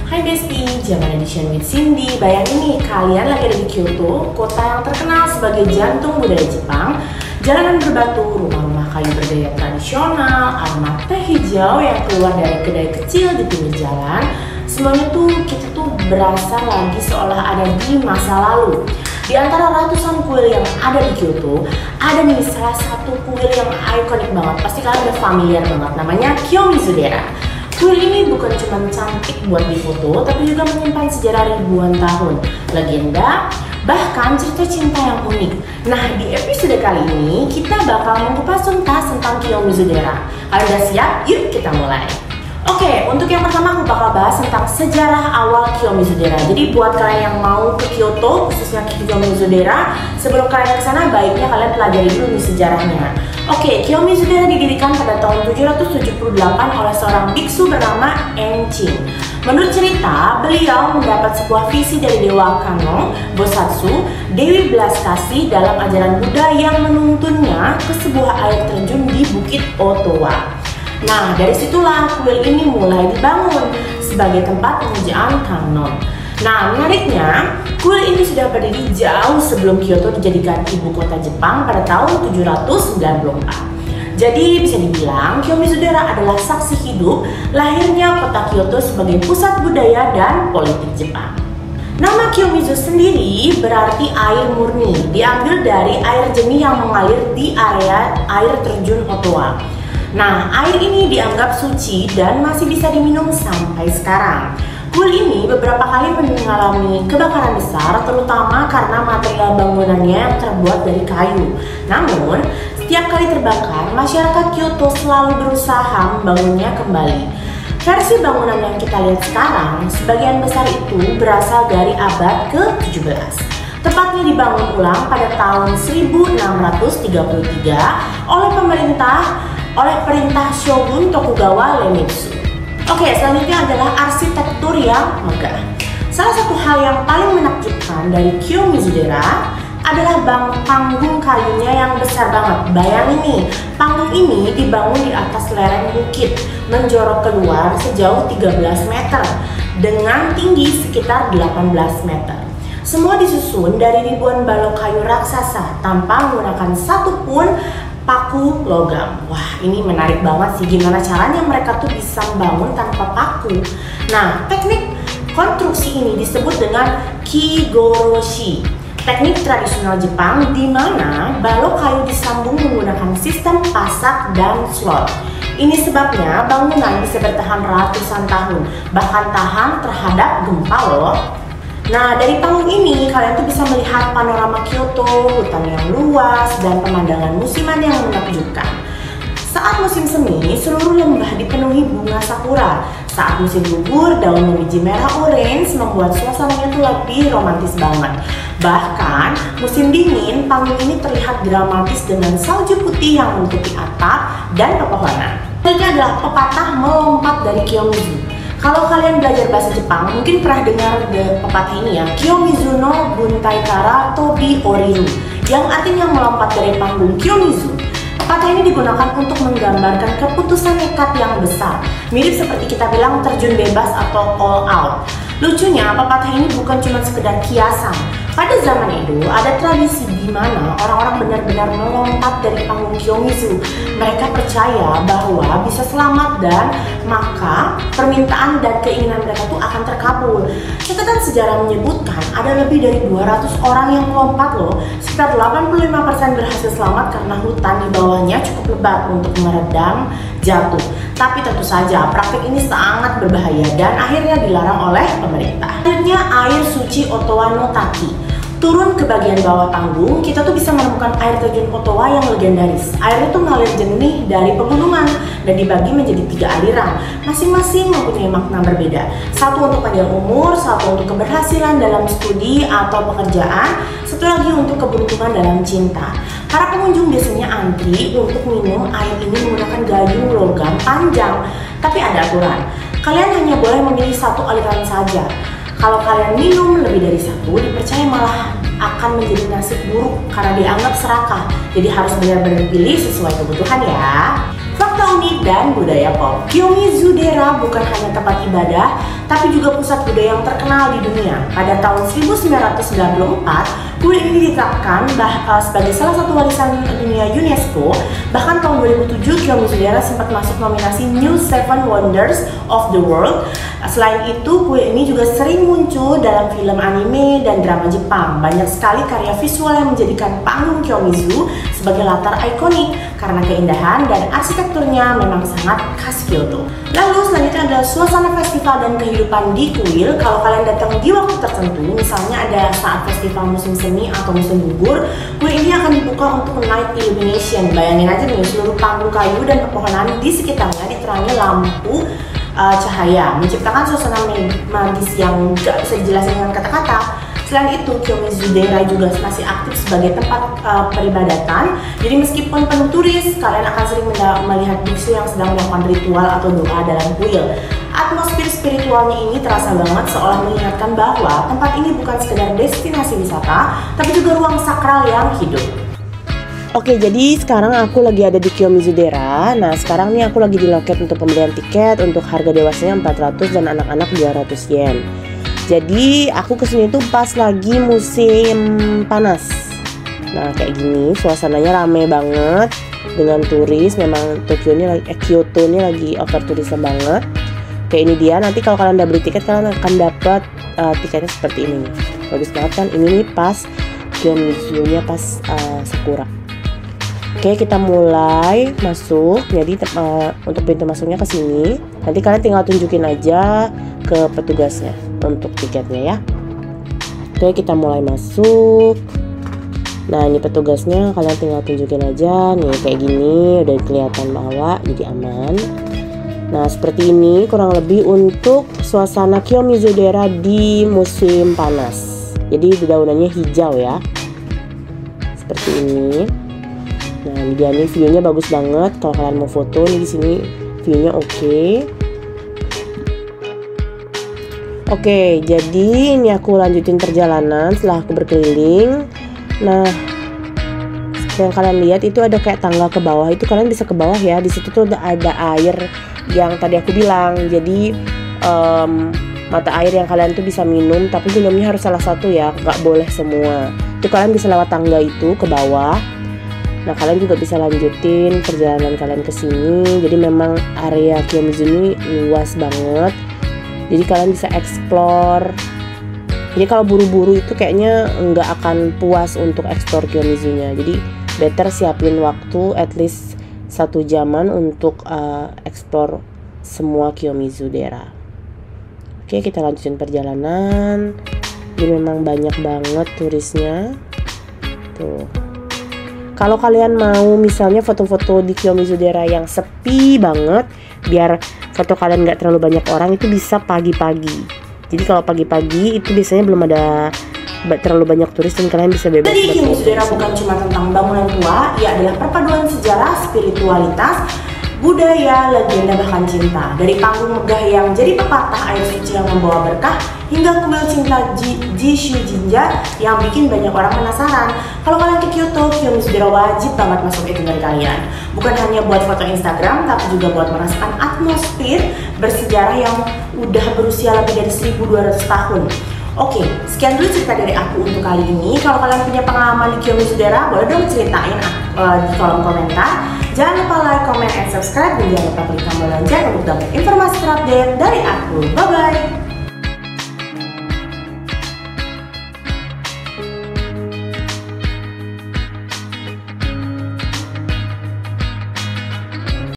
Hai Besti, Zaman Edition with Cindy. Bayangin nih, kalian lagi ada di Kyoto, kota yang terkenal sebagai jantung budaya Jepang. Jalanan berbatu, rumah-rumah kayu bergaya tradisional, aroma teh hijau yang keluar dari kedai kecil di pinggir jalan. Semuanya tuh kita tuh berasa lagi seolah ada di masa lalu. Di antara ratusan kuil yang ada di Kyoto, ada nih salah satu kuil yang ikonik banget. Pasti kalian udah familiar banget, namanya Kiyomizu-dera. Kuil ini bukan cuma cantik buat difoto, tapi juga menyimpan sejarah ribuan tahun, legenda, bahkan cerita cinta yang unik. Nah, di episode kali ini kita bakal mengupas tuntas tentang Kiyomizu-dera. Kalian udah siap? Yuk kita mulai. Oke, untuk yang pertama aku bakal bahas tentang sejarah awal Kiyomizu-dera. Jadi buat kalian yang mau ke Kyoto, khususnya Kiyomizu-dera, sebelum kalian ke sana baiknya kalian pelajari dulu nih sejarahnya. Oke, Kiyomizu-dera didirikan pada tahun 778 oleh seorang biksu bernama Enching. Menurut cerita, beliau mendapat sebuah visi dari Dewa Kannon, Bosatsu, Dewi Belas Kasih dalam ajaran Buddha yang menuntunnya ke sebuah air terjun di Bukit Otowa. Nah, dari situlah kuil ini mulai dibangun sebagai tempat pemujaan Kannon. Nah, menariknya, kuil ini sudah berdiri jauh sebelum Kyoto dijadikan ibu kota Jepang pada tahun 794. Jadi bisa dibilang Kiyomizu-dera adalah saksi hidup lahirnya kota Kyoto sebagai pusat budaya dan politik Jepang. Nama Kiyomizu sendiri berarti air murni, diambil dari air jernih yang mengalir di area air terjun Otowa. Nah, air ini dianggap suci dan masih bisa diminum sampai sekarang. Kuil ini beberapa kali mengalami kebakaran besar, terutama karena material bangunannya yang terbuat dari kayu. Namun, setiap kali terbakar, masyarakat Kyoto selalu berusaha membangunnya kembali. Versi bangunan yang kita lihat sekarang, sebagian besar itu berasal dari abad ke-17. Tepatnya dibangun ulang pada tahun 1633 oleh perintah Shogun Tokugawa Ieyasu. Oke, selanjutnya adalah arsitektur yang megah. Salah satu hal yang paling menakjubkan dari Kiyomizu-dera adalah panggung kayunya yang besar banget. Bayangin nih, panggung ini dibangun di atas lereng bukit, menjorok keluar sejauh 13 meter dengan tinggi sekitar 18 meter. Semua disusun dari ribuan balok kayu raksasa tanpa menggunakan satupun paku logam. Wah, ini menarik banget sih, gimana caranya mereka tuh bisa membangun tanpa paku. Nah, teknik konstruksi ini disebut dengan kigoroshi, teknik tradisional Jepang di mana balok kayu disambung menggunakan sistem pasak dan slot. Ini sebabnya bangunan bisa bertahan ratusan tahun, bahkan tahan terhadap gempa loh. Nah, dari panggung ini kalian tuh bisa melihat panorama Kyoto, hutan yang luas, dan pemandangan musiman yang menakjubkan. Saat musim semi, seluruh lembah dipenuhi bunga sakura. Saat musim gugur, daun biji merah orange membuat suasananya tuh lebih romantis banget. Bahkan, musim dingin, panggung ini terlihat dramatis dengan salju putih yang menutupi atap dan pepohonan. Ini adalah pepatah melompat dari Kiyomizu. Kalau kalian belajar bahasa Jepang, mungkin pernah dengar pepatah ini ya, Kiyomizu no buntai kara tobi oriru, yang artinya melompat dari panggung Kiyomizu. Pepatah ini digunakan untuk menggambarkan keputusan nekat yang besar, mirip seperti kita bilang terjun bebas atau all out. Lucunya, pepatah ini bukan cuma sekedar kiasan. Pada zaman Edo, ada tradisi di mana orang-orang benar-benar melompat dari panggung Kiyomizu. Mereka percaya bahwa bisa selamat dan maka permintaan dan keinginan mereka itu akan terkabul. Catatan sejarah menyebutkan ada lebih dari 200 orang yang melompat loh. Sekitar 85% berhasil selamat karena hutan di bawahnya cukup lebat untuk meredam jatuh. Tapi tentu saja praktik ini sangat berbahaya dan akhirnya dilarang oleh pemerintah. Selanjutnya, air suci Otowa no Taki. Turun ke bagian bawah panggung, kita tuh bisa menemukan air terjun Otowa yang legendaris. Air itu mengalir jernih dari pegunungan dan dibagi menjadi 3 aliran. Masing-masing mempunyai makna berbeda. Satu untuk panjang umur, satu untuk keberhasilan dalam studi atau pekerjaan, satu lagi untuk keberuntungan dalam cinta. Para pengunjung biasanya antri untuk minum air ini menggunakan gayung logam panjang. Tapi ada aturan, kalian hanya boleh memilih satu aliran saja. Kalau kalian minum lebih dari satu, dipercaya malah akan menjadi nasib buruk karena dianggap serakah. Jadi harus benar-benar pilih sesuai kebutuhan ya. Fakta Kota unik dan budaya pop. Kiyomizu-dera bukan hanya tempat ibadah, tapi juga pusat budaya yang terkenal di dunia. Pada tahun 1994, kuil ini ditetapkan sebagai salah satu warisan dunia UNESCO. Bahkan tahun 2007, Kiyomizu-dera sempat masuk nominasi New Seven Wonders of the World. Selain itu, kuil ini juga sering muncul dalam film anime dan drama Jepang. Banyak sekali karya visual yang menjadikan panggung Kiyomizu sebagai latar ikonik karena keindahan dan arsitekturnya memang sangat khas Kyoto. Lalu selanjutnya adalah suasana festival dan kehidupan di kuil. Kalau kalian datang di waktu tertentu, misalnya ada saat festival musim semi atau musim gugur, kuil ini akan dibuka untuk night illumination. Bayangin aja nih, seluruh panggung kayu dan pepohonan di sekitarnya diterangi lampu cahaya, menciptakan suasana magis yang gak bisa dijelasin dengan kata-kata. Selain itu, Kiyomizu-dera juga masih aktif sebagai tempat peribadatan. Jadi meskipun penuh turis, kalian akan sering melihat biksu yang sedang melakukan ritual atau doa dalam kuil. Atmosfer spiritualnya ini terasa banget, seolah mengingatkan bahwa tempat ini bukan sekedar destinasi wisata, tapi juga ruang sakral yang hidup. Oke, jadi sekarang aku lagi ada di Kiyomizu-dera. Nah, sekarang nih aku lagi di loket untuk pembelian tiket untuk harga dewasanya 400 dan anak-anak 200 yen. Jadi aku kesini tuh pas lagi musim panas. Nah, kayak gini suasananya rame banget dengan turis. Memang Kyoto ini lagi over turisme banget. Kayak ini dia, nanti kalau kalian udah beli tiket, kalian akan dapat tiketnya seperti ini. Bagus banget kan? Ini nih pas Kiyomizu-nya pas Sakura. Oke, kita mulai masuk. Jadi untuk pintu masuknya ke sini. Nanti kalian tinggal tunjukin aja ke petugasnya untuk tiketnya ya. Oke, kita mulai masuk. Nah, ini petugasnya, kalian tinggal tunjukin aja. Nih kayak gini, udah kelihatan bahwa jadi aman. Nah, seperti ini kurang lebih untuk suasana Kiyomizu-dera di musim panas. Jadi daunannya hijau ya. Seperti ini. Nah, ini dia nih, view-nya bagus banget. Kalau kalian mau foto nih di sini view-nya oke. Oke, jadi ini aku lanjutin perjalanan setelah aku berkeliling. Nah, yang kalian lihat itu ada kayak tangga ke bawah. Itu kalian bisa ke bawah ya. Di situ tuh ada air yang tadi aku bilang. Jadi mata air yang kalian tuh bisa minum, tapi minumnya harus salah satu ya, nggak boleh semua. Itu kalian bisa lewat tangga itu ke bawah. Nah, kalian juga bisa lanjutin perjalanan kalian ke sini. Jadi memang area Kiyomizu ini luas banget. Jadi kalian bisa explore. Jadi kalau buru-buru itu kayaknya nggak akan puas untuk explore Kiyomizu-nya. Jadi better siapin waktu at least 1 jaman untuk explore semua Kiyomizu-dera. Oke, kita lanjutin perjalanan. Jadi memang banyak banget turisnya. Tuh. Kalau kalian mau misalnya foto-foto di Kiyomizu-dera yang sepi banget, biar foto kalian nggak terlalu banyak orang, itu bisa pagi-pagi. Jadi kalau pagi-pagi itu biasanya belum ada terlalu banyak turis dan kalian bisa bebas. Jadi Kiyomizu-dera bukan cuma tentang bangunan tua, ia adalah perpaduan sejarah, spiritualitas, budaya, legenda, bahkan cinta. Dari panggung megah yang jadi pepatah air suci yang membawa berkah, hingga kuil cinta Jishu Jinja yang bikin banyak orang penasaran. Kalau kalian ke Kyoto, Kiyomizu-dera wajib banget masuk itinerary kalian. Bukan hanya buat foto Instagram, tapi juga buat merasakan atmosfer bersejarah yang udah berusia lebih dari 1200 tahun. Oke, sekian dulu cerita dari aku untuk kali ini. Kalau kalian punya pengalaman di Kiyomizu-dera, boleh dong ceritain di kolom komentar. Jangan lupa like, comment, and subscribe. Dan jangan lupa klik tombol lonceng untuk dapat informasi terupdate dari aku. Bye-bye!